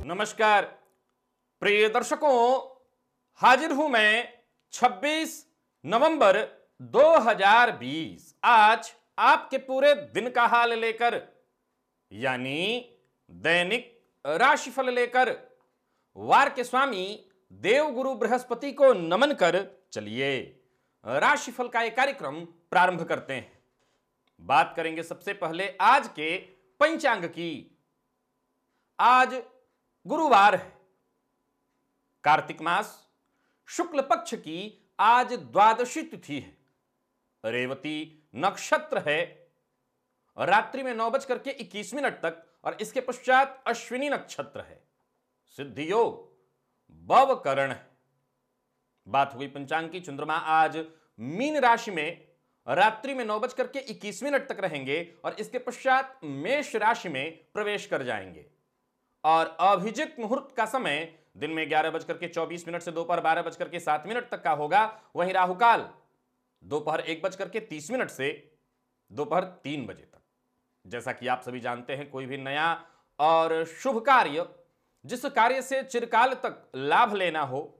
नमस्कार प्रिय दर्शकों, हाजिर हूं मैं 26 नवंबर 2020 आज आपके पूरे दिन का हाल लेकर, यानी दैनिक राशिफल लेकर वार के स्वामी देवगुरु बृहस्पति को नमन कर चलिए राशिफल का एक कार्यक्रम प्रारंभ करते हैं। बात करेंगे सबसे पहले आज के पंचांग की। आज गुरुवार है, कार्तिक मास शुक्ल पक्ष की आज द्वादशी तिथि है, रेवती नक्षत्र है, रात्रि में 9:21 तक और इसके पश्चात अश्विनी नक्षत्र है, सिद्धि योग भव करण है। बात हुई पंचांग की। चंद्रमा आज मीन राशि में रात्रि में 9:21 तक रहेंगे और इसके पश्चात मेष राशि में प्रवेश कर जाएंगे और अभिजित मुहूर्त का समय दिन में 11:24 से दोपहर 12:07 तक का होगा। वहीं राहुकाल दोपहर 1:30 से दोपहर 3 बजे तक। जैसा कि आप सभी जानते हैं, कोई भी नया और शुभ कार्य, जिस कार्य से चिरकाल तक लाभ लेना हो,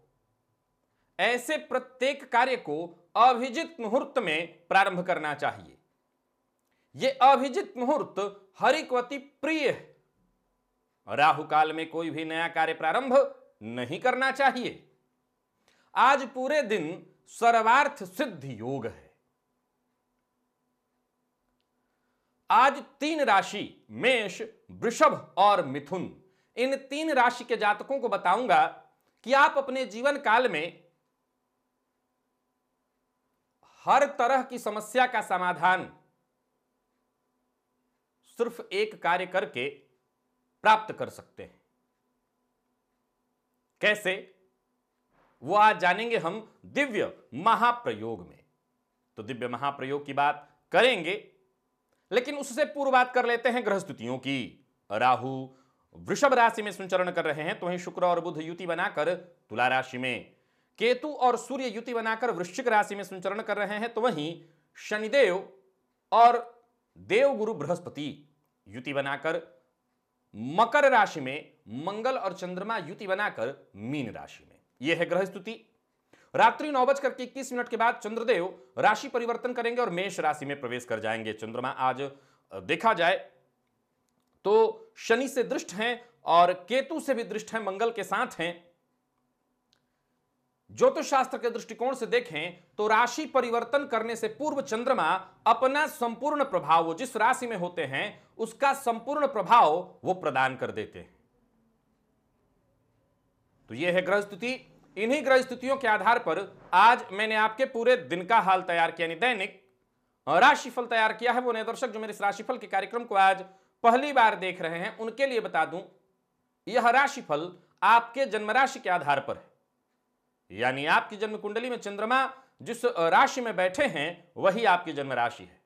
ऐसे प्रत्येक कार्य को अभिजित मुहूर्त में प्रारंभ करना चाहिए। यह अभिजित मुहूर्त हरिक्वती प्रिय है। राहु काल में कोई भी नया कार्य प्रारंभ नहीं करना चाहिए। आज पूरे दिन सर्वार्थ सिद्धि योग है। आज 3 राशि मेष, वृषभ और मिथुन, इन 3 राशि के जातकों को बताऊंगा कि आप अपने जीवन काल में हर तरह की समस्या का समाधान सिर्फ एक कार्य करके प्राप्त कर सकते हैं। कैसे, वो आज जानेंगे हम दिव्य महाप्रयोग में। तो दिव्य महाप्रयोग की बात करेंगे, लेकिन उससे पूर्व बात कर लेते हैं ग्रह स्थितियों की। राहु वृषभ राशि में संचरण कर रहे हैं, तो वहीं शुक्र और बुध युति बनाकर तुला राशि में, केतु और सूर्य युति बनाकर वृश्चिक राशि में संचरण कर रहे हैं, तो वहीं शनिदेव और देवगुरु बृहस्पति युति बनाकर मकर राशि में, मंगल और चंद्रमा युति बनाकर मीन राशि में। यह है ग्रह स्थिति। रात्रि 9:21 के बाद चंद्रदेव राशि परिवर्तन करेंगे और मेष राशि में प्रवेश कर जाएंगे। चंद्रमा आज देखा जाए तो शनि से दृष्ट हैं और केतु से भी दृष्ट हैं, मंगल के साथ हैं। ज्योतिष शास्त्र के दृष्टिकोण से देखें तो राशि परिवर्तन करने से पूर्व चंद्रमा अपना संपूर्ण प्रभाव, वो जिस राशि में होते हैं उसका संपूर्ण प्रभाव वो प्रदान कर देते हैं। तो यह है ग्रह स्थिति। इन्हीं ग्रह स्थितियों के आधार पर आज मैंने आपके पूरे दिन का हाल तैयार किया, यानी दैनिक राशिफल तैयार किया है। वो नए दर्शक जो मेरे इस राशिफल के कार्यक्रम को आज पहली बार देख रहे हैं, उनके लिए बता दूं, यह राशिफल आपके जन्म राशि के आधार पर है, यानी आपकी जन्म कुंडली में चंद्रमा जिस राशि में बैठे हैं वही आपकी जन्म राशि है।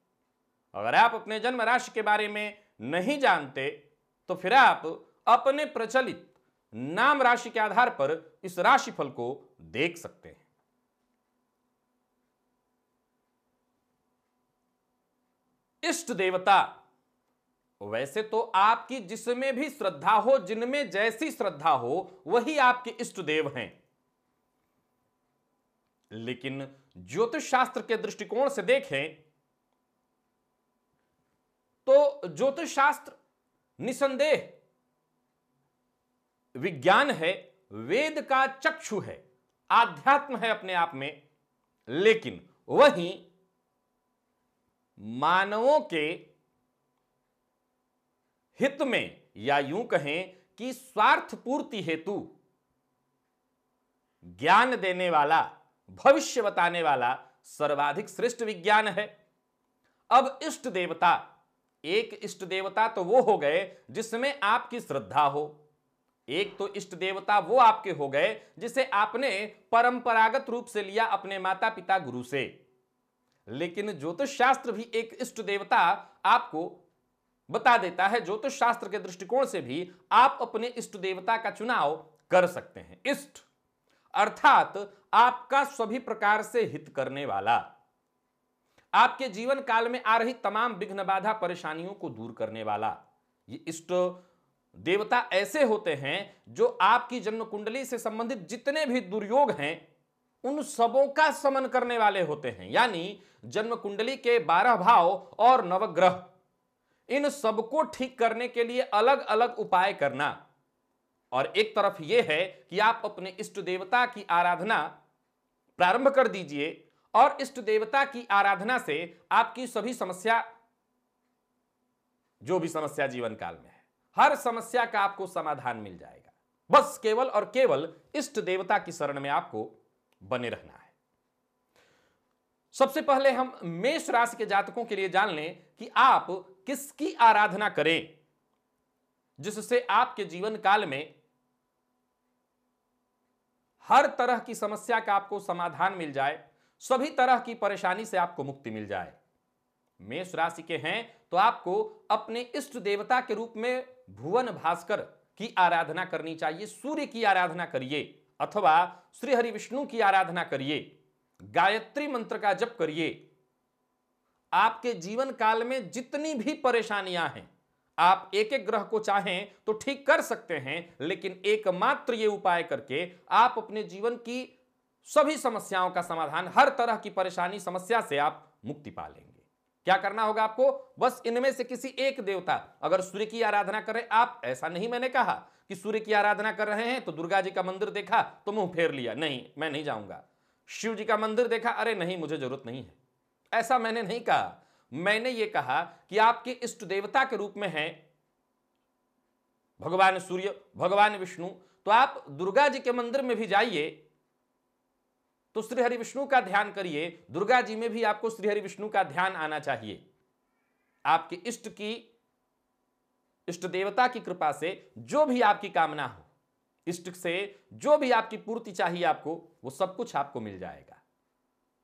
अगर आप अपने जन्म राशि के बारे में नहीं जानते तो फिर आप अपने प्रचलित नाम राशि के आधार पर इस राशिफल को देख सकते हैं। इष्ट देवता, वैसे तो आपकी जिसमें भी श्रद्धा हो, जिनमें जैसी श्रद्धा हो, वही आपके इष्ट देव हैं। लेकिन ज्योतिष शास्त्र के दृष्टिकोण से देखें तो ज्योतिष शास्त्र निसंदेह विज्ञान है, वेद का चक्षु है, आध्यात्म है अपने आप में, लेकिन वही मानवों के हित में, या यूं कहें कि स्वार्थ पूर्ति हेतु ज्ञान देने वाला, भविष्य बताने वाला सर्वाधिक श्रेष्ठ विज्ञान है। अब इष्ट देवता, एक इष्ट देवता तो वो हो गए जिसमें आपकी श्रद्धा हो, एक तो इष्ट देवता वो आपके हो गए जिसे आपने परंपरागत रूप से लिया अपने माता पिता गुरु से। लेकिन ज्योतिष शास्त्र भी एक इष्ट देवता आपको बता देता है। ज्योतिष शास्त्र के दृष्टिकोण से भी आप अपने इष्ट देवता का चुनाव कर सकते हैं। इष्ट अर्थात आपका सभी प्रकार से हित करने वाला, आपके जीवन काल में आ रही तमाम विघ्न बाधा परेशानियों को दूर करने वाला। ये इष्ट देवता ऐसे होते हैं जो आपकी जन्म कुंडली से संबंधित जितने भी दुर्योग हैं उन सबों का समन करने वाले होते हैं। यानी जन्म कुंडली के 12 भाव और नवग्रह, इन सबको ठीक करने के लिए अलग अलग उपाय करना। और एक तरफ यह है कि आप अपने इष्ट देवता की आराधना प्रारंभ कर दीजिए और इष्ट देवता की आराधना से आपकी सभी समस्या, जो भी समस्या जीवन काल में है, हर समस्या का आपको समाधान मिल जाएगा। बस केवल और केवल इष्ट देवता की शरण में आपको बने रहना है। सबसे पहले हम मेष राशि के जातकों के लिए जान लें कि आप किसकी आराधना करें जिससे आपके जीवन काल में हर तरह की समस्या का आपको समाधान मिल जाए, सभी तरह की परेशानी से आपको मुक्ति मिल जाए। मेष राशि के हैं तो आपको अपने इष्ट देवता के रूप में भुवन भास्कर की आराधना करनी चाहिए। सूर्य की आराधना करिए अथवा श्री हरि विष्णु की आराधना करिए, गायत्री मंत्र का जप करिए। आपके जीवन काल में जितनी भी परेशानियां हैं, आप एक एक ग्रह को चाहें तो ठीक कर सकते हैं, लेकिन एकमात्र ये उपाय करके आप अपने जीवन की सभी समस्याओं का समाधान, हर तरह की परेशानी समस्या से आप मुक्ति पा लेंगे। क्या करना होगा आपको? बस इनमें से किसी एक देवता, अगर सूर्य की आराधना करें आप, ऐसा नहीं मैंने कहा कि सूर्य की आराधना कर रहे हैं तो दुर्गा जी का मंदिर देखा तो मुंह फेर लिया, नहीं मैं नहीं जाऊंगा। शिव जी का मंदिर देखा, अरे नहीं मुझे जरूरत नहीं है, ऐसा मैंने नहीं कहा। मैंने ये कहा कि आपके इष्ट देवता के रूप में है भगवान सूर्य, भगवान विष्णु, तो आप दुर्गा जी के मंदिर में भी जाइए तो श्री हरि विष्णु का ध्यान करिए। दुर्गा जी में भी आपको श्री हरि विष्णु का ध्यान आना चाहिए। आपके इष्ट देवता की कृपा से जो भी आपकी कामना हो, इष्ट से जो भी आपकी पूर्ति चाहिए आपको, वो सब कुछ आपको मिल जाएगा।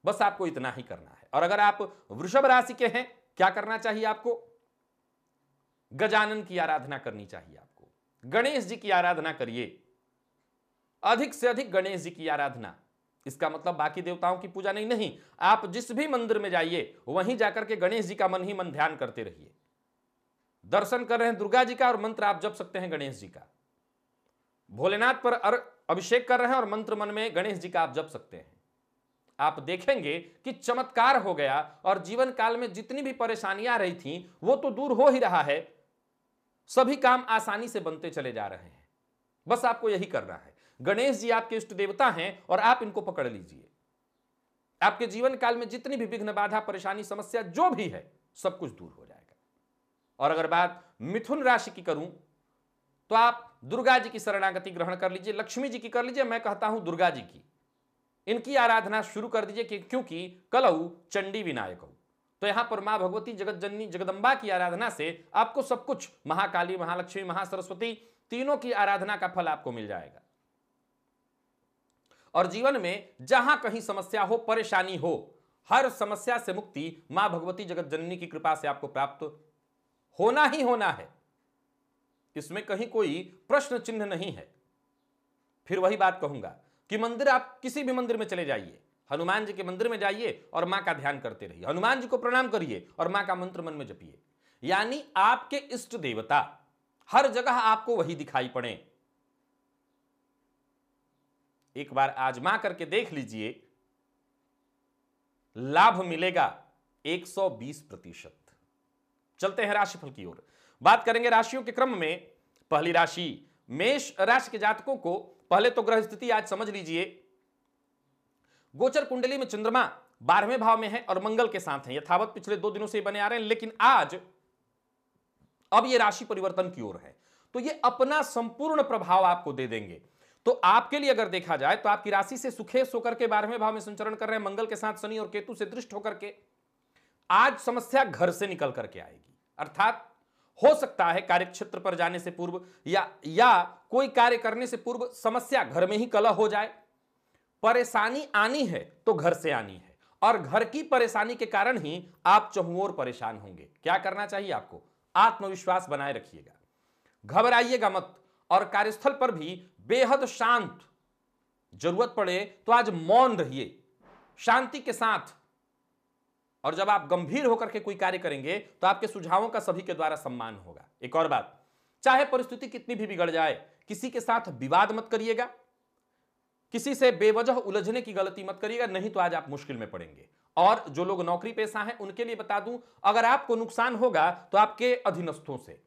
बस आपको इतना ही करना है। और अगर आप वृषभ राशि के हैं, क्या करना चाहिए आपको? गजानन की आराधना करनी चाहिए आपको। गणेश जी की आराधना करिए, अधिक से अधिक गणेश जी की आराधना। इसका मतलब बाकी देवताओं की पूजा नहीं, आप जिस भी मंदिर में जाइए वहीं जाकर के गणेश जी का मन ही मन ध्यान करते रहिए। दर्शन कर रहे हैं दुर्गा जी का और मंत्र आप जप सकते हैं गणेश जी का। भोलेनाथ पर अभिषेक कर रहे हैं और मंत्र मन में गणेश जी का आप जप सकते हैं। आप देखेंगे कि चमत्कार हो गया और जीवन काल में जितनी भी परेशानियां आ रही थी वो तो दूर हो ही रहा है, सभी काम आसानी से बनते चले जा रहे हैं। बस आपको यही करना है। गणेश जी आपके इष्ट देवता हैं और आप इनको पकड़ लीजिए। आपके जीवन काल में जितनी भी विघ्न बाधा परेशानी समस्या जो भी है सब कुछ दूर हो जाएगा। और अगर बात मिथुन राशि की करूं तो आप दुर्गा जी की शरणागति ग्रहण कर लीजिए, लक्ष्मी जी की कर लीजिए, मैं कहता हूं दुर्गा जी की, इनकी आराधना शुरू कर दीजिए क्योंकि कलऊ चंडी विनायक हो। तो यहां पर मां भगवती जगत जननी जगदंबा की आराधना से आपको सब कुछ, महाकाली, महालक्ष्मी, महासरस्वती, तीनों की आराधना का फल आपको मिल जाएगा। और जीवन में जहां कहीं समस्या हो, परेशानी हो, हर समस्या से मुक्ति मां भगवती जगत जननी की कृपा से आपको प्राप्त होना ही होना है। इसमें कहीं कोई प्रश्न चिन्ह नहीं है। फिर वही बात कहूंगा कि मंदिर, आप किसी भी मंदिर में चले जाइए, हनुमान जी के मंदिर में जाइए और मां का ध्यान करते रहिए, हनुमान जी को प्रणाम करिए और मां का मंत्र मन में जपिए। यानी आपके इष्ट देवता हर जगह आपको वही दिखाई पड़े। एक बार आजमा करके देख लीजिए, लाभ मिलेगा 120%। चलते हैं राशिफल की ओर, बात करेंगे राशियों के क्रम में। पहली राशि मेष राशि के जातकों को पहले तो ग्रह स्थिति आज समझ लीजिए। गोचर कुंडली में चंद्रमा 12वें भाव में है और मंगल के साथ है, यथावत पिछले 2 दिनों से बने आ रहे हैं, लेकिन आज अब ये राशि परिवर्तन की ओर है तो ये अपना संपूर्ण प्रभाव आपको दे देंगे। तो आपके लिए अगर देखा जाए तो आपकी राशि से सुखेश होकर के 12वें भाव में संचरण कर रहे हैं मंगल के साथ शनि और केतु से दृष्ट होकर के, आज समस्या घर से निकल करके आएगी। अर्थात हो सकता है कार्यक्षेत्र पर जाने से पूर्व या कोई कार्य करने से पूर्व समस्या घर में ही कलह हो जाए। परेशानी आनी है तो घर से आनी है और घर की परेशानी के कारण ही आप चहुओर परेशान होंगे। क्या करना चाहिए आपको? आत्मविश्वास बनाए रखिएगा, घबराइएगा मत और कार्यस्थल पर भी बेहद शांत, जरूरत पड़े तो आज मौन रहिए, शांति के साथ। और जब आप गंभीर होकर के कोई कार्य करेंगे तो आपके सुझावों का सभी के द्वारा सम्मान होगा। एक और बात, चाहे परिस्थिति कितनी भी बिगड़ जाए, किसी के साथ विवाद मत करिएगा, किसी से बेवजह उलझने की गलती मत करिएगा, नहीं तो आज आप मुश्किल में पड़ेंगे। और जो लोग नौकरी पेशा हैं उनके लिए बता दूं, अगर आपको नुकसान होगा तो आपके अधीनस्थों से,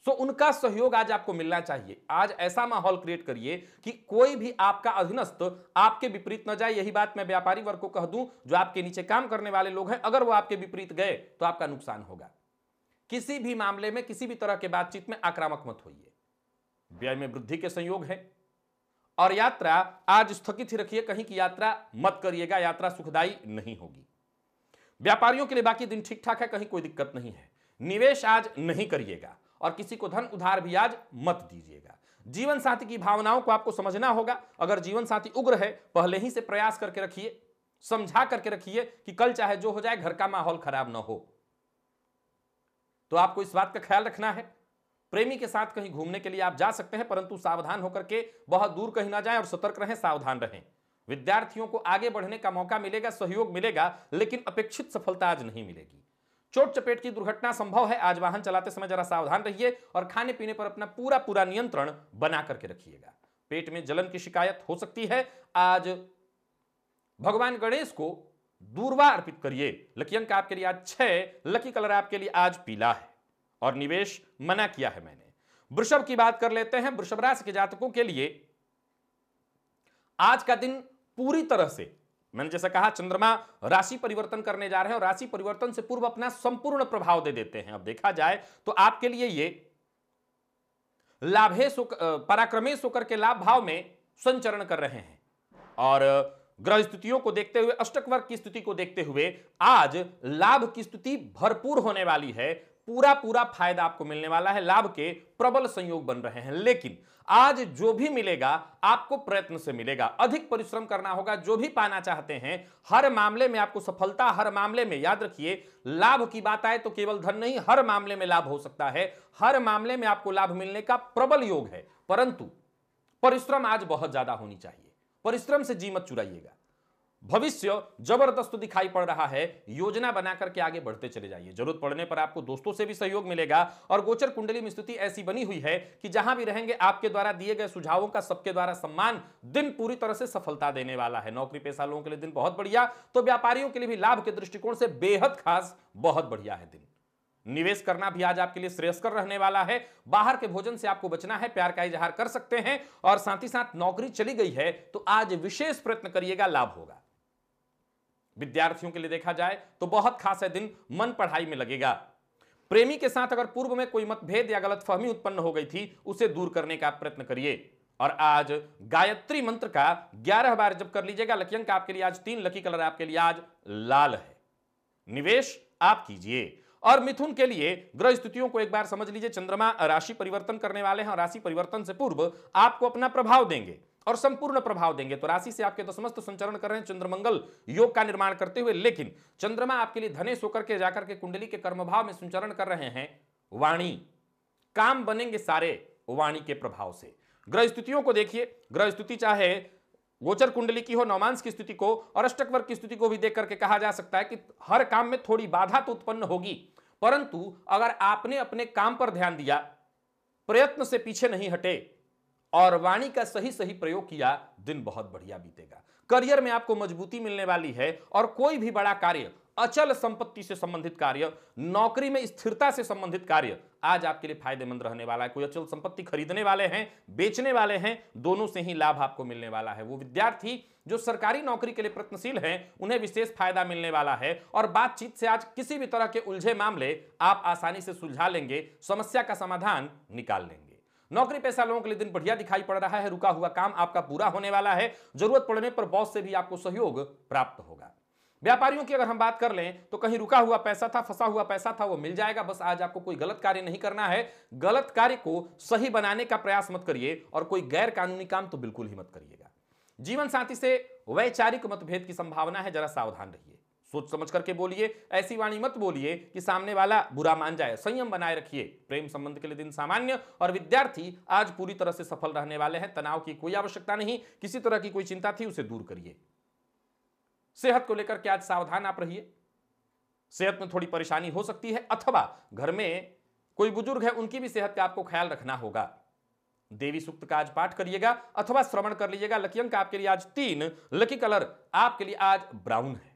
सो उनका सहयोग आज आपको मिलना चाहिए। आज ऐसा माहौल क्रिएट करिए कि कोई भी आपका अधीनस्थ आपके विपरीत न जाए। यही बात मैं व्यापारी वर्ग को कह दूं, जो आपके नीचे काम करने वाले लोग हैं, अगर वो आपके विपरीत गए तो आपका नुकसान होगा। किसी भी मामले में, किसी भी तरह के बातचीत में आक्रामक मत होइए। व्यय में वृद्धि के संयोग है और यात्रा आज स्थगित ही रखिए, कहीं की यात्रा मत करिएगा, यात्रा सुखदायी नहीं होगी। व्यापारियों के लिए बाकी दिन ठीक ठाक है, कहीं कोई दिक्कत नहीं है। निवेश आज नहीं करिएगा और किसी को धन उधार भी आज मत दीजिएगा। जीवन साथी की भावनाओं को आपको समझना होगा। अगर जीवन साथी उग्र है, पहले ही से प्रयास करके रखिए, समझा करके रखिए कि कल चाहे जो हो जाए घर का माहौल खराब ना हो। तो आपको इस बात का ख्याल रखना है। प्रेमी के साथ कहीं घूमने के लिए आप जा सकते हैं, परंतु सावधान होकर के बहुत दूर कहीं ना जाएं और सतर्क रहें, सावधान रहें। विद्यार्थियों को आगे बढ़ने का मौका मिलेगा, सहयोग मिलेगा, लेकिन अपेक्षित सफलता आज नहीं मिलेगी। चोट चपेट की दुर्घटना संभव है। आज वाहन चलाते समय जरा सावधान रहिए और खाने पीने पर अपना पूरा नियंत्रण बना करके रखिएगा। पेट में जलन की शिकायत हो सकती है। आज भगवान गणेश को दूर्वा अर्पित करिए। लकी अंक आपके लिए आज 6, लकी कलर आपके लिए आज पीला है और निवेश मना किया है मैंने। वृषभ की बात कर लेते हैं। वृषभ राशि के जातकों के लिए आज का दिन पूरी तरह से, मैंने जैसा कहा, चंद्रमा राशि परिवर्तन करने जा रहे हैं और राशि परिवर्तन से पूर्व अपना संपूर्ण प्रभाव दे देते हैं। अब देखा जाए तो आपके लिए ये लाभेश पराक्रमेश होकर के लाभ भाव में संचरण कर रहे हैं और ग्रह स्थितियों को देखते हुए, अष्टक वर्ग की स्थिति को देखते हुए आज लाभ की स्थिति भरपूर होने वाली है। पूरा फायदा आपको मिलने वाला है। लाभ के प्रबल संयोग बन रहे हैं, लेकिन आज जो भी मिलेगा आपको प्रयत्न से मिलेगा। अधिक परिश्रम करना होगा। जो भी पाना चाहते हैं, हर मामले में आपको सफलता, हर मामले में, याद रखिए, लाभ की बात आए तो केवल धन नहीं, हर मामले में लाभ हो सकता है। हर मामले में आपको लाभ मिलने का प्रबल योग है, परंतु परिश्रम आज बहुत ज्यादा होनी चाहिए। परिश्रम से जी मत चुराइएगा। भविष्य जबरदस्त दिखाई पड़ रहा है। योजना बना करके आगे बढ़ते चले जाइए। जरूरत पड़ने पर आपको दोस्तों से भी सहयोग मिलेगा और गोचर कुंडली में स्थिति ऐसी बनी हुई है कि जहां भी रहेंगे आपके द्वारा दिए गए सुझावों का सबके द्वारा सम्मान। दिन पूरी तरह से सफलता देने वाला है। नौकरी पेशा लोगों के लिए दिन बहुत बढ़िया, तो व्यापारियों के लिए भी लाभ के दृष्टिकोण से बेहद खास, बहुत बढ़िया है दिन। निवेश करना भी आज आपके लिए श्रेयस्कर रहने वाला है। बाहर के भोजन से आपको बचना है, प्यार का इजहार कर सकते हैं और साथ ही साथ नौकरी चली गई है तो आज विशेष प्रयत्न करिएगा, लाभ होगा। विद्यार्थियों के लिए देखा जाए तो बहुत खास है दिन, मन पढ़ाई में लगेगा। प्रेमी के साथ अगर पूर्व में कोई मतभेद या गलतफहमी उत्पन्न हो गई थी, उसे दूर करने का प्रयत्न करिए और आज गायत्री मंत्र का 11 बार जप कर लीजिएगा। लकी अंक आपके लिए आज 3, लकी कलर आपके लिए आज लाल है। निवेश आप कीजिए। और मिथुन के लिए ग्रह स्थितियों को एक बार समझ लीजिए। चंद्रमा राशि परिवर्तन करने वाले हैं और राशि परिवर्तन से पूर्व आपको अपना प्रभाव देंगे और संपूर्ण प्रभाव देंगे। तो राशि से आपके दशमस्थ संचरण कर रहे हैं, चंद्रमंगल योग का निर्माण करते हुए, लेकिन चंद्रमा आपके लिए धनेश होकर के जाकर के कुंडली के कर्मभाव में संचरण कर रहे हैं। वाणी, काम बनेंगे सारे वाणी के प्रभाव से। ग्रह स्थितियों को देखिए। ग्रह स्थिति चाहे गोचर कुंडली की हो, नवमांश की स्थिति को और अष्टक वर्ग की स्थिति को भी देख करके कहा जा सकता है कि हर काम में थोड़ी बाधा तो उत्पन्न होगी, परंतु अगर आपने अपने काम पर ध्यान दिया, प्रयत्न से पीछे नहीं हटे और वाणी का सही प्रयोग किया, दिन बहुत बढ़िया बीतेगा। करियर में आपको मजबूती मिलने वाली है और कोई भी बड़ा कार्य, अचल संपत्ति से संबंधित कार्य, नौकरी में स्थिरता से संबंधित कार्य आज आपके लिए फायदेमंद रहने वाला है। कोई अचल संपत्ति खरीदने वाले हैं, बेचने वाले हैं, दोनों से ही लाभ आपको मिलने वाला है। वो विद्यार्थी जो सरकारी नौकरी के लिए प्रयत्नशील हैं, उन्हें विशेष फायदा मिलने वाला है और बातचीत से आज किसी भी तरह के उलझे मामले आप आसानी से सुलझा लेंगे, समस्या का समाधान निकाल लेंगे। नौकरी पेशा लोगों के लिए दिन बढ़िया दिखाई पड़ रहा है। रुका हुआ काम आपका पूरा होने वाला है। जरूरत पड़ने पर बॉस से भी आपको सहयोग प्राप्त होगा। व्यापारियों की अगर हम बात कर लें तो कहीं रुका हुआ पैसा था, फंसा हुआ पैसा था, वो मिल जाएगा। बस आज आपको कोई गलत कार्य नहीं करना है। गलत कार्य को सही बनाने का प्रयास मत करिए और कोई गैर कानूनी काम तो बिल्कुल ही मत करिएगा। जीवन साथी से वैचारिक मतभेद की संभावना है, जरा सावधान रहिए। सोच समझ करके बोलिए, ऐसी वाणी मत बोलिए कि सामने वाला बुरा मान जाए। संयम बनाए रखिए। प्रेम संबंध के लिए दिन सामान्य और विद्यार्थी आज पूरी तरह से सफल रहने वाले हैं। तनाव की कोई आवश्यकता नहीं। किसी तरह की कोई चिंता थी उसे दूर करिए। सेहत को लेकर के आज सावधान आप रहिए। सेहत में थोड़ी परेशानी हो सकती है अथवा घर में कोई बुजुर्ग है उनकी भी सेहत का आपको ख्याल रखना होगा। देवी सूक्त का आज पाठ करिएगा अथवा श्रवण कर लीजिएगा। लकी अंक आपके लिए आज 3, लकी कलर आपके लिए आज ब्राउन है।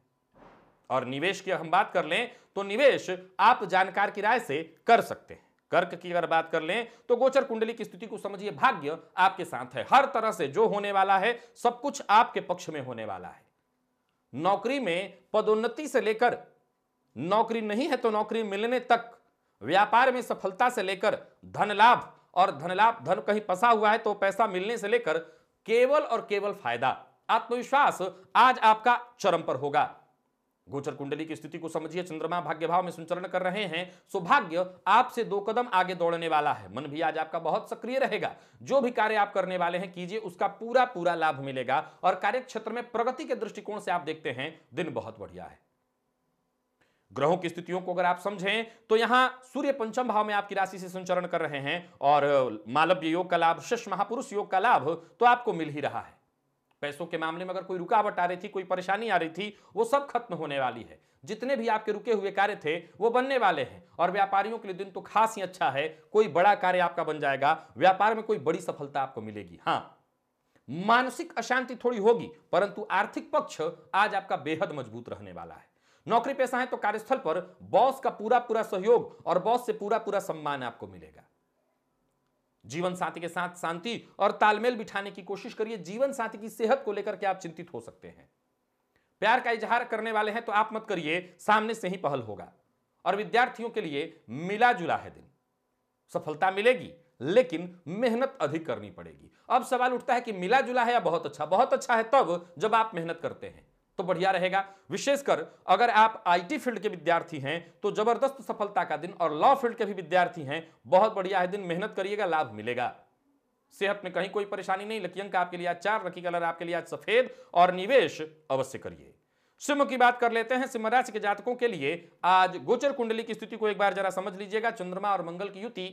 और निवेश की हम बात कर लें तो निवेश आप जानकार की राय से कर सकते हैं। कर्क की अगर बात कर लें तो गोचर कुंडली की स्थिति को समझिए, भाग्य आपके साथ है। हर तरह से जो होने वाला है सब कुछ आपके पक्ष में होने वाला है। नौकरी में पदोन्नति से लेकर नौकरी नहीं है तो नौकरी मिलने तक, व्यापार में सफलता से लेकर धन लाभ, और धन कहीं फंसा हुआ है तो पैसा मिलने से लेकर केवल और केवल फायदा। आत्मविश्वास आज आपका चरम पर होगा। गोचर कुंडली की स्थिति को समझिए, चंद्रमा भाग्य भाव में संचरण कर रहे हैं, सौभाग्य आपसे 2 कदम आगे दौड़ने वाला है। मन भी आज आपका बहुत सक्रिय रहेगा। जो भी कार्य आप करने वाले हैं कीजिए, उसका पूरा पूरा लाभ मिलेगा। और कार्य क्षेत्र में प्रगति के दृष्टिकोण से आप देखते हैं दिन बहुत बढ़िया है। ग्रहों की स्थितियों को अगर आप समझें तो यहां सूर्य पंचम भाव में आपकी राशि से संचरण कर रहे हैं और मालव्य योग का लाभ, शिष्य महापुरुष योग का लाभ तो आपको मिल ही रहा है। पैसों के मामले में अगर कोई रुकावट आ रही थी, कोई परेशानी आ रही थी, वो सब खत्म होने वाली है। जितने भी आपके रुके हुए कार्य थे वो बनने वाले हैं। और व्यापारियों के लिए दिन तो खास ही अच्छा है, कोई बड़ा कार्य आपका बन जाएगा, व्यापार में कोई बड़ी सफलता आपको मिलेगी। हां, मानसिक अशांति थोड़ी होगी परंतु आर्थिक पक्ष आज आपका बेहद मजबूत रहने वाला है। नौकरी पेशा है तो कार्यस्थल पर बॉस का पूरा पूरा सहयोग और बॉस से पूरा पूरा सम्मान आपको मिलेगा। जीवन साथी के साथ शांति और तालमेल बिठाने की कोशिश करिए। जीवन साथी की सेहत को लेकर के आप चिंतित हो सकते हैं। प्यार का इजहार करने वाले हैं तो आप मत करिए, सामने से ही पहल होगा। और विद्यार्थियों के लिए मिला जुला है दिन, सफलता मिलेगी लेकिन मेहनत अधिक करनी पड़ेगी। अब सवाल उठता है कि मिला जुला है या बहुत अच्छा? बहुत अच्छा है तब जब आप मेहनत करते हैं तो बढ़िया रहेगा। विशेषकर अगर आप आईटी फील्ड के विद्यार्थी हैं तो जबरदस्त सफलता का दिन, और लॉ फील्ड के भी विद्यार्थी हैं बहुत बढ़िया है दिन, मेहनत करिएगा, लाभ मिलेगा। सेहत में कहीं कोई परेशानी नहीं। लकी अंक आपके लिए आज 4, लकी कलर आपके लिए आज सफेद, और निवेश अवश्य करिए। सिंह की बात कर लेते हैं। सिंह राशि के जातकों के लिए आज गोचर कुंडली की स्थिति को एक बार जरा समझ लीजिएगा। चंद्रमा और मंगल की युति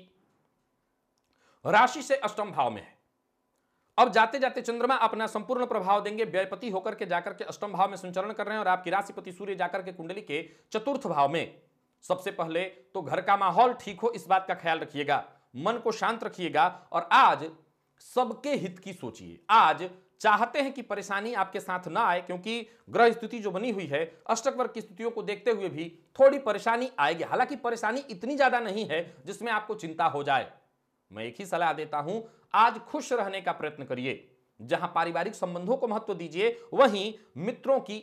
राशि से अष्टम भाव में है। अब जाते जाते चंद्रमा अपना संपूर्ण प्रभाव देंगे, व्ययपति होकर के जाकर के अष्टम भाव में संचरण कर रहे हैं और आपकी राशिपति सूर्य जाकर के कुंडली के चतुर्थ भाव में। सबसे पहले तो घर का माहौल ठीक हो, इस बात का ख्याल रखिएगा, मन को शांत रखिएगा और आज सबके हित की सोचिए। आज चाहते हैं कि परेशानी आपके साथ ना आए, क्योंकि ग्रह स्थिति जो बनी हुई है अष्टक वर्ग की स्थितियों को देखते हुए भी थोड़ी परेशानी आएगी। हालांकि परेशानी इतनी ज्यादा नहीं है जिसमें आपको चिंता हो जाए। मैं एक ही सलाह देता हूं, आज खुश रहने का प्रयत्न करिए। जहां पारिवारिक संबंधों को महत्व दीजिए, वहीं मित्रों की,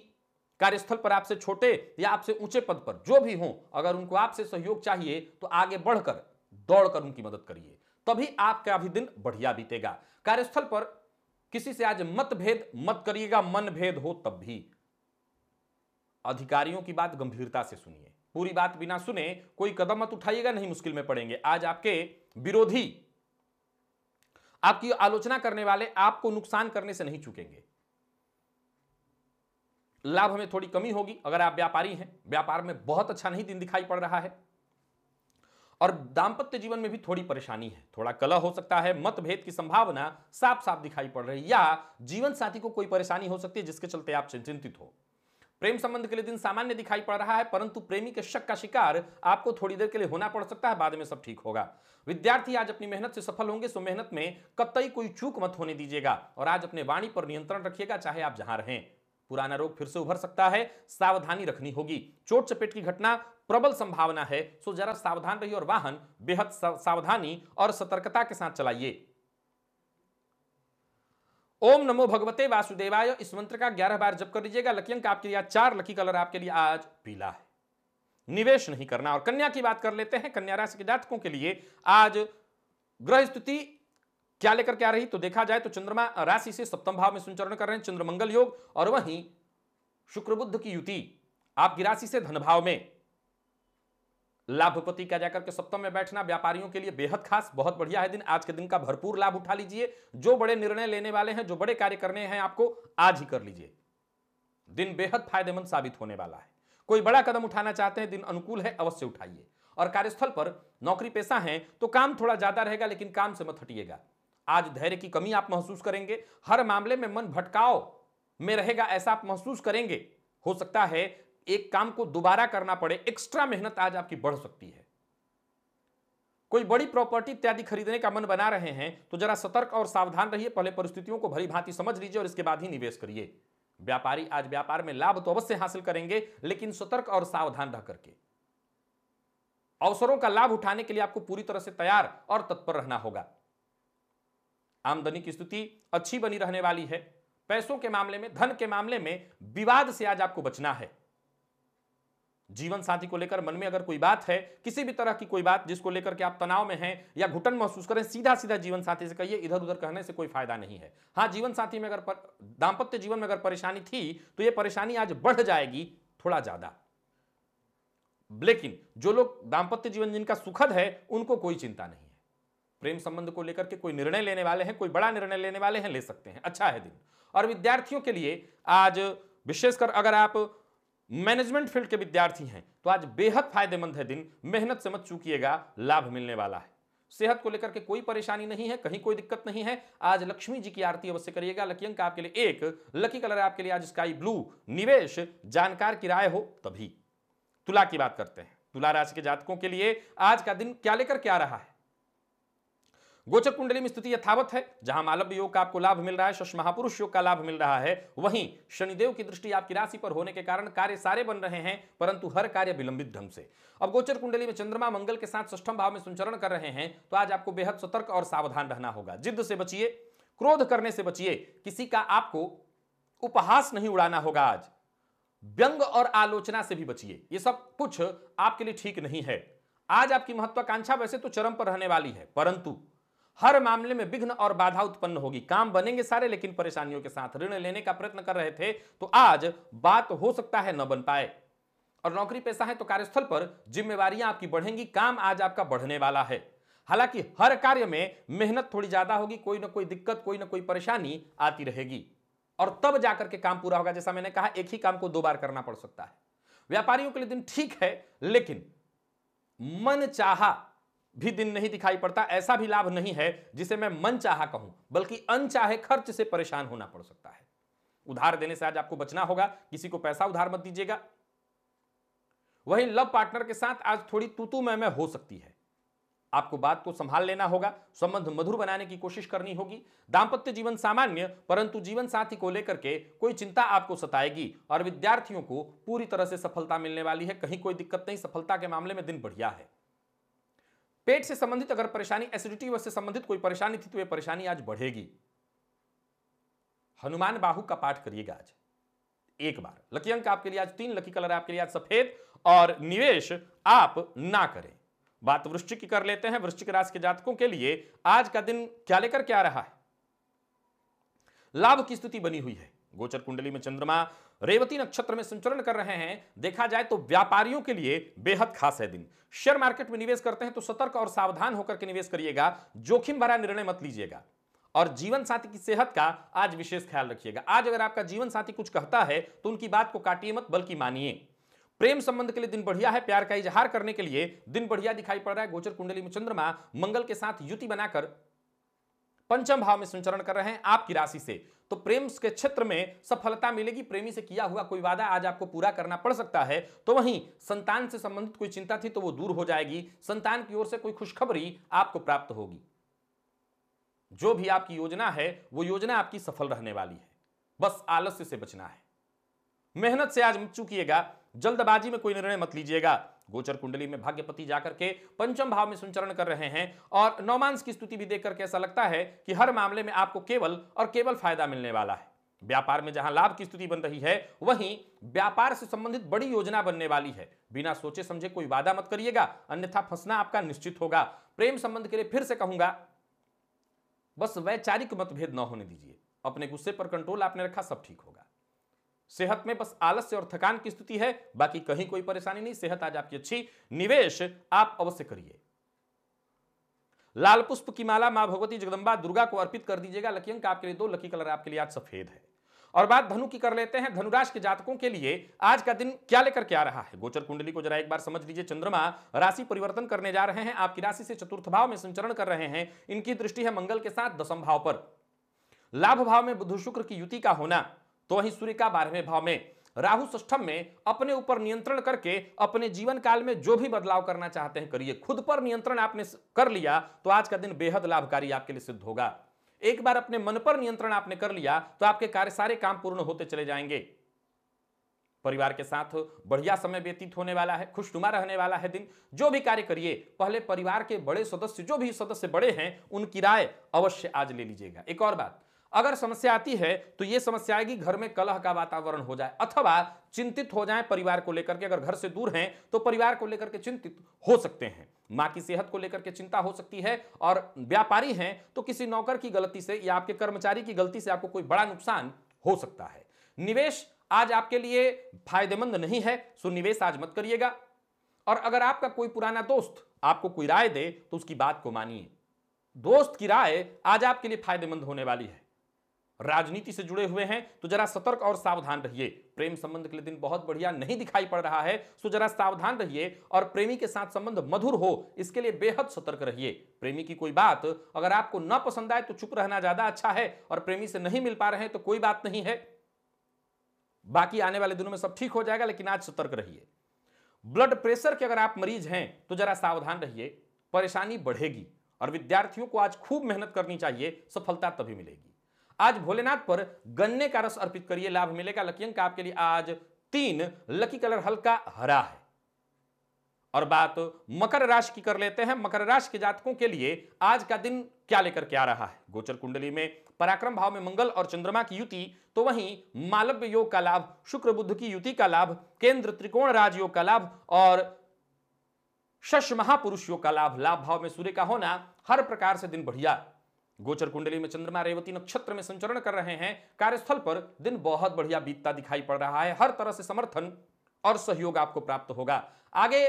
कार्यस्थल पर आपसे छोटे या आपसे ऊंचे पद पर जो भी हों, अगर उनको आपसे सहयोग चाहिए तो आगे बढ़कर दौड़कर उनकी मदद करिए, तभी आपका भी दिन बढ़िया बीतेगा। कार्यस्थल पर किसी से आज मतभेद मत करिएगा, मनभेद हो तब भी। अधिकारियों की बात गंभीरता से सुनिए, पूरी बात बिना सुने कोई कदम मत उठाइएगा, नहीं मुश्किल में पड़ेंगे। आज आपके विरोधी, आपकी आलोचना करने वाले आपको नुकसान करने से नहीं चूकेंगे। लाभ में थोड़ी कमी होगी अगर आप व्यापारी हैं, व्यापार में बहुत अच्छा नहीं दिन दिखाई पड़ रहा है। और दांपत्य जीवन में भी थोड़ी परेशानी है, थोड़ा कलह हो सकता है, मतभेद की संभावना साफ साफ दिखाई पड़ रही है, या जीवन साथी को कोई परेशानी हो सकती है जिसके चलते आप चिंतित हो। प्रेम संबंध के लिए दिन सामान्य दिखाई पड़ रहा है, परंतु प्रेमी के शक का शिकार आपको थोड़ी देर के लिए होना पड़ सकता है, बाद में सब ठीक होगा। विद्यार्थी आज अपनी मेहनत से सफल होंगे, सो मेहनत में कतई कोई चूक मत होने दीजिएगा और आज अपने वाणी पर नियंत्रण रखिएगा, चाहे आप जहां रहें। पुराना रोग फिर से उभर सकता है, सावधानी रखनी होगी। चोट चपेट की घटना प्रबल संभावना है, सो जरा सावधान रहिए और वाहन बेहद सावधानी और सतर्कता के साथ चलाइए। ओम नमो भगवते वासुदेवाय, इस मंत्र का 11 बार जप कर लीजिएगा। लकी अंक आपके लिए आज 4, लकी कलर आपके लिए आज पीला है। निवेश नहीं करना। और कन्या की बात कर लेते हैं। कन्या राशि के जातकों के लिए आज ग्रह स्थिति क्या लेकर के आ रही तो देखा जाए तो चंद्रमा राशि से सप्तम भाव में संचरण कर रहे हैं, चंद्र मंगल योग, और वहीं शुक्र बुध की युति आपकी राशि से धन भाव में। लाभपति का जाकर के सप्तम में बैठना व्यापारियों के लिए बेहद खास, बहुत बढ़िया है दिन। आज के दिन का भरपूर लाभ उठा लीजिए। जो बड़े निर्णय लेने वाले हैं, जो बड़े कार्य करने हैं, आपको आज ही कर लीजिए। दिन बेहद फायदेमंद साबित होने वाला है। कोई बड़ा कदम उठाना चाहते हैं, दिन अनुकूल है, अवश्य उठाइए। और कार्यस्थल पर नौकरी पेशा है तो काम थोड़ा ज्यादा रहेगा, लेकिन काम से मत हटिएगा। आज धैर्य की कमी आप महसूस करेंगे, हर मामले में मन भटकाव में रहेगा, ऐसा आप महसूस करेंगे। हो सकता है एक काम को दोबारा करना पड़े, एक्स्ट्रा मेहनत आज आपकी बढ़ सकती है। कोई बड़ी प्रॉपर्टी इत्यादि खरीदने का मन बना रहे हैं तो जरा सतर्क और सावधान रहिए, पहले परिस्थितियों को भली भांति समझ लीजिए और इसके बाद ही निवेश करिए। व्यापारी आज व्यापार में लाभ तो अवश्य हासिल करेंगे, लेकिन सतर्क और सावधान रह करके। अवसरों का लाभ उठाने के लिए आपको पूरी तरह से तैयार और तत्पर रहना होगा। आमदनी की स्थिति अच्छी बनी रहने वाली है। पैसों के मामले में, धन के मामले में विवाद से आज आपको बचना है। जीवन साथी को लेकर मन में अगर कोई बात है, किसी भी तरह की कोई बात जिसको लेकर के आप तनाव में हैं या घुटन महसूस करें, सीधा सीधा जीवन साथी से कहिए, इधर उधर कहने से कोई फायदा नहीं है। हां, जीवन साथी में अगर दांपत्य जीवन में अगर परेशानी थी तो यह परेशानी आज बढ़ जाएगी थोड़ा ज्यादा। लेकिन जो लोग दांपत्य जीवन जिनका सुखद है उनको कोई चिंता नहीं है। प्रेम संबंध को लेकर के कोई निर्णय लेने वाले हैं, कोई बड़ा निर्णय लेने वाले हैं, ले सकते हैं, अच्छा है दिन। और विद्यार्थियों के लिए आज विशेषकर अगर आप मैनेजमेंट फील्ड के विद्यार्थी हैं तो आज बेहद फायदेमंद है दिन। मेहनत से मत चूकिएगा, लाभ मिलने वाला है। सेहत को लेकर के कोई परेशानी नहीं है, कहीं कोई दिक्कत नहीं है। आज लक्ष्मी जी की आरती अवश्य करिएगा। लकी अंक आपके लिए 1, लकी कलर आपके लिए आज स्काई ब्लू। निवेश जानकार की राय हो तभी। तुला की बात करते हैं। तुला राशि के जातकों के लिए आज का दिन क्या लेकर के आ रहा है? गोचर कुंडली में स्थिति यथावत है। जहां मालव्य योग का आपको लाभ मिल रहा है, शश महापुरुष योग का लाभ मिल रहा है, वहीं शनिदेव की दृष्टि आपकी राशि पर होने के कारण कार्य सारे बन रहे हैं, परंतु हर कार्य विलंबित ढंग से। अब गोचर कुंडली में चंद्रमा मंगल के साथ षष्ठम भाव में संचरण कर रहे हैं, तो आज आपको बेहद सतर्क और सावधान रहना होगा। जिद्द से बचिए, क्रोध करने से बचिए, किसी का आपको उपहास नहीं उड़ाना होगा। आज व्यंग और आलोचना से भी बचिए, ये सब कुछ आपके लिए ठीक नहीं है। आज आपकी महत्वाकांक्षा वैसे तो चरम पर रहने वाली है, परंतु हर मामले में विघ्न और बाधा उत्पन्न होगी। काम बनेंगे सारे, लेकिन परेशानियों के साथ। ऋण लेने का प्रयत्न कर रहे थे तो आज बात हो सकता है न बन पाए। और नौकरी पेशा है तो कार्यस्थल पर जिम्मेवारियां आपकी बढ़ेंगी, काम आज आपका बढ़ने वाला है। हालांकि हर कार्य में मेहनत थोड़ी ज्यादा होगी, कोई ना कोई दिक्कत, कोई ना कोई परेशानी आती रहेगी और तब जाकर के काम पूरा होगा। जैसा मैंने कहा, एक ही काम को 2 बार करना पड़ सकता है। व्यापारियों के लिए दिन ठीक है, लेकिन मन चाहा भी दिन नहीं दिखाई पड़ता। ऐसा भी लाभ नहीं है जिसे मैं मन चाहा कहूं, बल्कि अनचाहे खर्च से परेशान होना पड़ सकता है। उधार देने से आज आपको बचना होगा, किसी को पैसा उधार मत दीजिएगा। वहीं लव पार्टनर के साथ आज थोड़ी तू मैं हो सकती है, आपको बात को संभाल लेना होगा। संबंध मधुर बनाने की कोशिश करनी होगी। दांपत्य जीवन सामान्य, परंतु जीवन साथी को लेकर के कोई चिंता आपको सताएगी और विद्यार्थियों को पूरी तरह से सफलता मिलने वाली है। कहीं कोई दिक्कत नहीं, सफलता के मामले में दिन बढ़िया है। पेट से संबंधित अगर परेशानी, एसिडिटी से संबंधित कोई परेशानी थी तो यह परेशानी आज बढ़ेगी। हनुमान बाहु का पाठ करिएगा आज एक बार। लकी अंक आपके लिए आज 3, लकी कलर आपके लिए आज सफेद और निवेश आप ना करें। बात वृश्चिक की कर लेते हैं। वृश्चिक राशि के जातकों के लिए आज का दिन क्या लेकर के आ रहा है? लाभ की स्थिति बनी हुई है। गोचर कुंडली में चंद्रमा रेवती नक्षत्र में संचरण कर रहे हैं। देखा जाए तो व्यापारियों के लिए बेहद खास है दिन। शेयर मार्केट में निवेश करते हैं तो सतर्क और सावधान होकर के निवेश करिएगा, जोखिम भरा निर्णय मत लीजिएगा। और जीवन साथी की सेहत का आज विशेष ख्याल रखिएगा। आज अगर आपका जीवन साथी कुछ कहता है तो उनकी बात को काटिए मत, बल्कि मानिए। प्रेम संबंध के लिए दिन बढ़िया है। प्यार का इजहार करने के लिए दिन बढ़िया दिखाई पड़ रहा है। गोचर कुंडली में चंद्रमा मंगल के साथ युति बनाकर पंचम भाव में संचरण कर रहे हैं आपकी राशि से, तो प्रेम के क्षेत्र में सफलता मिलेगी। प्रेमी से किया हुआ कोई वादा आज आपको पूरा करना पड़ सकता है। तो वहीं संतान से संबंधित कोई चिंता थी तो वो दूर हो जाएगी। संतान की ओर से कोई खुशखबरी आपको प्राप्त होगी। जो भी आपकी योजना है वो योजना आपकी सफल रहने वाली है। बस आलस्य से बचना है। मेहनत से आज मत चूकिएगा, जल्दबाजी में कोई निर्णय मत लीजिएगा। गोचर कुंडली में भाग्यपति जाकर के पंचम भाव में संचरण कर रहे हैं और नौमांस की स्तुति भी देख करके ऐसा लगता है कि हर मामले में आपको केवल और केवल फायदा मिलने वाला है। व्यापार में जहां लाभ की स्थिति बन रही है, वहीं व्यापार से संबंधित बड़ी योजना बनने वाली है। बिना सोचे समझे कोई वादा मत करिएगा, अन्यथा फंसना आपका निश्चित होगा। प्रेम संबंध के लिए फिर से कहूंगा, बस वैचारिक मतभेद न होने दीजिए। अपने गुस्से पर कंट्रोल आपने रखा, सब ठीक होगा। सेहत में बस आलस्य और थकान की स्थिति है, बाकी कहीं कोई परेशानी नहीं। सेहत आज आपकी अच्छी। निवेश आप अवश्य करिए। लाल पुष्प की माला मां भगवती जगदंबा दुर्गा को अर्पित कर दीजिएगा। लकी अंक आपके लिए 2, लकी कलर आपके लिए आज सफेद है। और बात धनु की कर लेते हैं। धनुराशि के जातकों के लिए आज का दिन क्या लेकर के आ रहा है? गोचर कुंडली को जरा एक बार समझ लीजिए। चंद्रमा राशि परिवर्तन करने जा रहे हैं। आपकी राशि से चतुर्थ भाव में संचरण कर रहे हैं। इनकी दृष्टि है मंगल के साथ दसम भाव पर। लाभ भाव में बुध शुक्र की युति का होना, तो वहीं सूर्य का 12वें भाव में। राहु षष्ठम में अपने ऊपर नियंत्रण करके अपने जीवन काल में जो भी बदलाव करना चाहते हैं करिए। खुद पर नियंत्रण आपने कर लिया तो आज का दिन बेहद लाभकारी आपके लिए सिद्ध होगा। एक बार अपने मन पर नियंत्रण आपने कर लिया तो आपके कार्य सारे काम पूर्ण होते चले जाएंगे। परिवार के साथ बढ़िया समय व्यतीत होने वाला है, खुशनुमा रहने वाला है दिन। जो भी कार्य करिए पहले परिवार के बड़े सदस्य, जो भी सदस्य बड़े हैं, उनकी राय अवश्य आज ले लीजिएगा। एक और बात, अगर समस्या आती है तो यह समस्या आएगी घर में कलह का वातावरण हो जाए अथवा चिंतित हो जाए परिवार को लेकर के। अगर घर से दूर हैं तो परिवार को लेकर के चिंतित हो सकते हैं। मां की सेहत को लेकर के चिंता हो सकती है। और व्यापारी हैं तो किसी नौकर की गलती से या आपके कर्मचारी की गलती से आपको कोई बड़ा नुकसान हो सकता है। निवेश आज आपके लिए फायदेमंद नहीं है, सो निवेश आज मत करिएगा। और अगर आपका कोई पुराना दोस्त आपको कोई राय दे तो उसकी बात को मानिए। दोस्त की राय आज आपके लिए फायदेमंद होने वाली है। राजनीति से जुड़े हुए हैं तो जरा सतर्क और सावधान रहिए। प्रेम संबंध के लिए दिन बहुत बढ़िया नहीं दिखाई पड़ रहा है, सो जरा सावधान रहिए और प्रेमी के साथ संबंध मधुर हो इसके लिए बेहद सतर्क रहिए। प्रेमी की कोई बात अगर आपको न पसंद आए तो चुप रहना ज्यादा अच्छा है, और प्रेमी से नहीं मिल पा रहे हैं तो कोई बात नहीं है, बाकी आने वाले दिनों में सब ठीक हो जाएगा, लेकिन आज सतर्क रहिए। ब्लड प्रेशर के अगर आप मरीज हैं तो जरा सावधान रहिए, परेशानी बढ़ेगी। और विद्यार्थियों को आज खूब मेहनत करनी चाहिए, सफलता तभी मिलेगी। आज भोलेनाथ पर गन्ने का रस अर्पित करिए, लाभ मिलेगा। लकी अंक आपके लिए आज 3, लकी कलर हल्का हरा है। और बात मकर राशि की कर लेते हैं। मकर राशि के जातकों के लिए आज का दिन क्या लेकर के आ रहा है। गोचर कुंडली में पराक्रम भाव में मंगल और चंद्रमा की युति, तो वहीं मालव्य योग का लाभ, शुक्र बुध की युति का लाभ, केंद्र त्रिकोण राजयोग का लाभ और शश महापुरुष योग का लाभ। लाभ भाव में सूर्य का होना, हर प्रकार से दिन बढ़िया। गोचर कुंडली में चंद्रमा रेवती नक्षत्र में संचरण कर रहे हैं। कार्यस्थल पर दिन बहुत बढ़िया बीतता दिखाई पड़ रहा है। हर तरह से समर्थन और सहयोग आपको प्राप्त होगा। आगे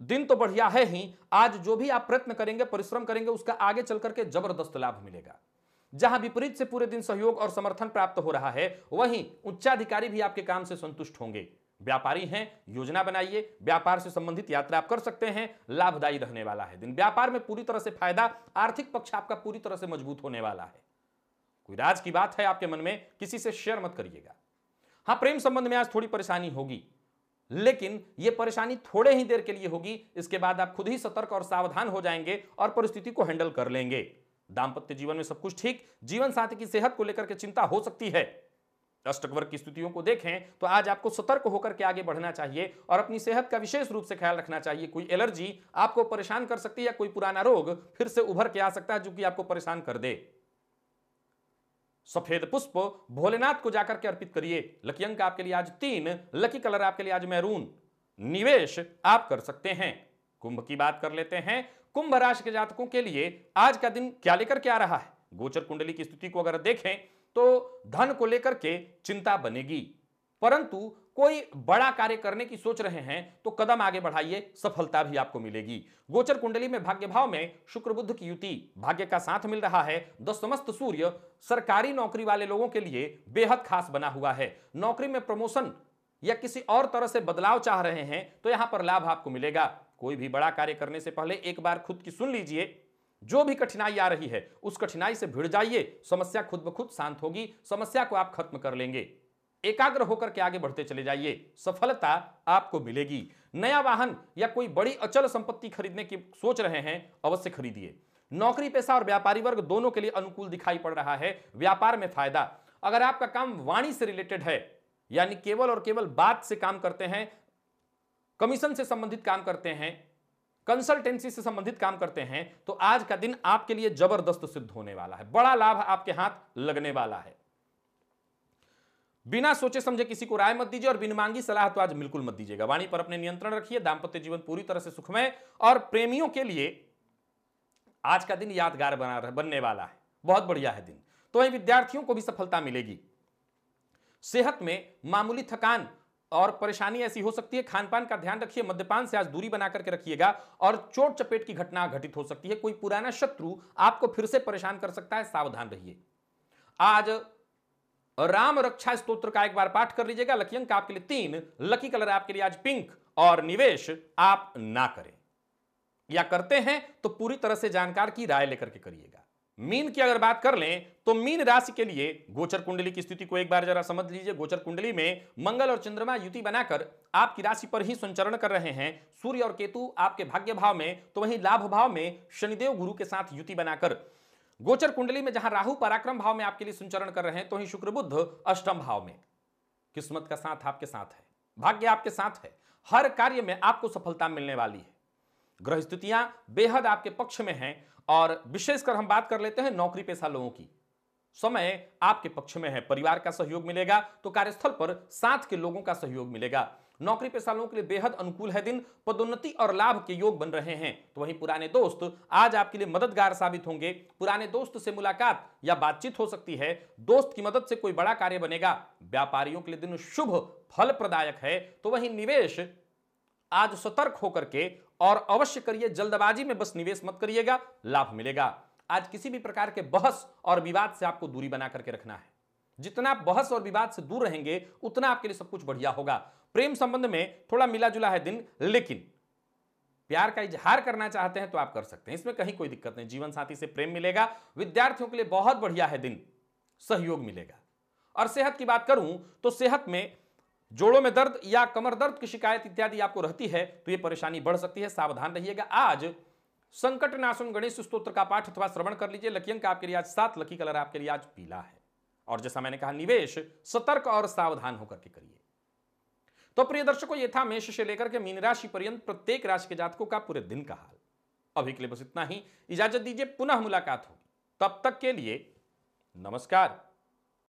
दिन तो बढ़िया है ही, आज जो भी आप प्रयत्न करेंगे, परिश्रम करेंगे, उसका आगे चल करके जबरदस्त लाभ मिलेगा। जहां विपरीत से पूरे दिन सहयोग और समर्थन प्राप्त हो रहा है, वहीं उच्चाधिकारी भी आपके काम से संतुष्ट होंगे। व्यापारी हैं, योजना बनाइए, व्यापार से संबंधित यात्रा आप कर सकते हैं, लाभदायी रहने वाला है दिन। व्यापार में पूरी तरह से फायदा, आर्थिक पक्ष आपका पूरी तरह से मजबूत होने वाला है। कोई राज की बात है आपके मन में, किसी से शेयर मत करिएगा। हां, प्रेम संबंध में आज थोड़ी परेशानी होगी, लेकिन यह परेशानी थोड़े ही देर के लिए होगी। इसके बाद आप खुद ही सतर्क और सावधान हो जाएंगे और परिस्थिति को हैंडल कर लेंगे। दांपत्य जीवन में सब कुछ ठीक। जीवन साथी की सेहत को लेकर के चिंता हो सकती है। अष्टक की स्थितियों को देखें तो आज आपको सतर्क होकर के आगे बढ़ना चाहिए और अपनी सेहत का विशेष रूप से ख्याल रखना चाहिए। कोई एलर्जी आपको परेशान कर सकती है या कोई पुराना रोग फिर से उभर के आ सकता है जो कि आपको परेशान कर दे। सफेद पुष्प भोलेनाथ को जाकर के अर्पित करिए। लकी अंक आपके लिए आज 3, लकी कलर आपके लिए आज मैरून। निवेश आप कर सकते हैं। कुंभ की बात कर लेते हैं। कुंभ राशि के जातकों के लिए आज का दिन क्या लेकर के आ रहा है। गोचर कुंडली की स्थिति को अगर देखें तो धन को लेकर के चिंता बनेगी, परंतु कोई बड़ा कार्य करने की सोच रहे हैं तो कदम आगे बढ़ाइए, सफलता भी आपको मिलेगी। गोचर कुंडली में भाग्य भाव में शुक्र बुध की युति, भाग्य का साथ मिल रहा है। दशमस्त सूर्य सरकारी नौकरी वाले लोगों के लिए बेहद खास बना हुआ है। नौकरी में प्रमोशन या किसी और तरह से बदलाव चाह रहे हैं तो यहां पर लाभ आपको मिलेगा। कोई भी बड़ा कार्य करने से पहले एक बार खुद की सुन लीजिए। जो भी कठिनाई आ रही है उस कठिनाई से भिड़ जाइए, समस्या खुद ब खुद शांत होगी। समस्या को आप खत्म कर लेंगे। एकाग्र होकर के आगे बढ़ते चले जाइए, सफलता आपको मिलेगी। नया वाहन या कोई बड़ी अचल संपत्ति खरीदने की सोच रहे हैं, अवश्य खरीदिए। नौकरी पेशा और व्यापारी वर्ग दोनों के लिए अनुकूल दिखाई पड़ रहा है। व्यापार में फायदा। अगर आपका काम वाणी से रिलेटेड है, यानी केवल और केवल बात से काम करते हैं, कमीशन से संबंधित काम करते हैं, कंसल्टेंसी से संबंधित काम करते हैं, तो आज का दिन आपके लिए जबरदस्त सिद्ध होने वाला है। बड़ा लाभ आपके हाथ लगने वाला है। बिना सोचे समझे किसी को राय मत दीजिए और बिन मांगी सलाह तो आज बिल्कुल मत दीजिएगा। वाणी पर अपने नियंत्रण रखिए। दांपत्य जीवन पूरी तरह से सुखमय और प्रेमियों के लिए आज का दिन यादगार बनने वाला है। बहुत बढ़िया है दिन। तो वहीं विद्यार्थियों को भी सफलता मिलेगी। सेहत में मामूली थकान और परेशानी ऐसी हो सकती है, खान पान का ध्यान रखिए। मद्यपान से आज दूरी बना करके रखिएगा और चोट चपेट की घटना घटित हो सकती है। कोई पुराना शत्रु आपको फिर से परेशान कर सकता है, सावधान रहिए। आज राम रक्षा स्तोत्र का एक बार पाठ कर लीजिएगा। लकी अंक आपके लिए 3, लकी कलर आपके लिए आज पिंक और निवेश आप ना करें, या करते हैं तो पूरी तरह से जानकार की राय लेकर के करिएगा। मीन की अगर बात कर लें तो मीन राशि के लिए गोचर कुंडली की स्थिति को एक बार जरा समझ लीजिए। गोचर कुंडली में मंगल और चंद्रमा युति बनाकर आपकी राशि पर ही संचरण कर रहे हैं। सूर्य और केतु आपके भाग्य भाव में, तो वहीं लाभ भाव में शनिदेव गुरु के साथ युति बनाकर गोचर कुंडली में जहां राहु पराक्रम भाव में आपके लिए संचरण कर रहे हैं, तो वहीं शुक्र बुध अष्टम भाव में। किस्मत का साथ आपके साथ है, भाग्य आपके साथ है, हर कार्य में आपको सफलता मिलने वाली है। ग्रह स्थितियां बेहद आपके पक्ष में हैं और विशेषकर हम बात कर लेते हैं नौकरी पेशा लोगों की। समय आपके पक्ष में है, परिवार का सहयोग मिलेगा तो कार्यस्थल पर साथ के लोगों का सहयोग मिलेगा। नौकरी पेशा लोगों के लिए बेहद अनुकूल है दिन, पदोन्नति और लाभ के योग बन रहे हैं। तो वहीं पुराने दोस्त आज आपके लिए मददगार साबित होंगे। पुराने दोस्त से मुलाकात या बातचीत हो सकती है, दोस्त की मदद से कोई बड़ा कार्य बनेगा। व्यापारियों के लिए दिन शुभ फल प्रदायक है। तो वहीं निवेश आज सतर्क होकर के और अवश्य करिए, जल्दबाजी में बस निवेश मत करिएगा, लाभ मिलेगा। आज किसी भी प्रकार के बहस और विवाद से आपको दूरी बना करके रखना है। जितना आप बहस और विवाद से दूर रहेंगे उतना आपके लिए सब कुछ बढ़िया होगा। प्रेम संबंध में थोड़ा मिला जुला है दिन, लेकिन प्यार का इजहार करना चाहते हैं तो आप कर सकते हैं, इसमें कहीं कोई दिक्कत नहीं। जीवन साथी से प्रेम मिलेगा। विद्यार्थियों के लिए बहुत बढ़िया है दिन, सहयोग मिलेगा। और सेहत की बात करूं तो सेहत में जोड़ों में दर्द या कमर दर्द की शिकायत इत्यादि आपको रहती है तो यह परेशानी बढ़ सकती है, सावधान रहिएगा। आज संकट नाशन गणेश स्तोत्र का पाठ अथवा श्रवण कर लीजिए। लकी अंक आपके लिए आज 7, लकी कलर आपके लिए आज पीला है। और जैसा मैंने कहा, निवेश सतर्क और सावधान होकर के करिए। तो प्रिय दर्शकों, यह था मेष से लेकर के मीन राशि पर्यंत प्रत्येक राशि के जातकों का पूरे दिन का हाल। अभी के लिए बस इतना ही, इजाजत दीजिए, पुनः मुलाकात होगी। तब तक के लिए नमस्कार।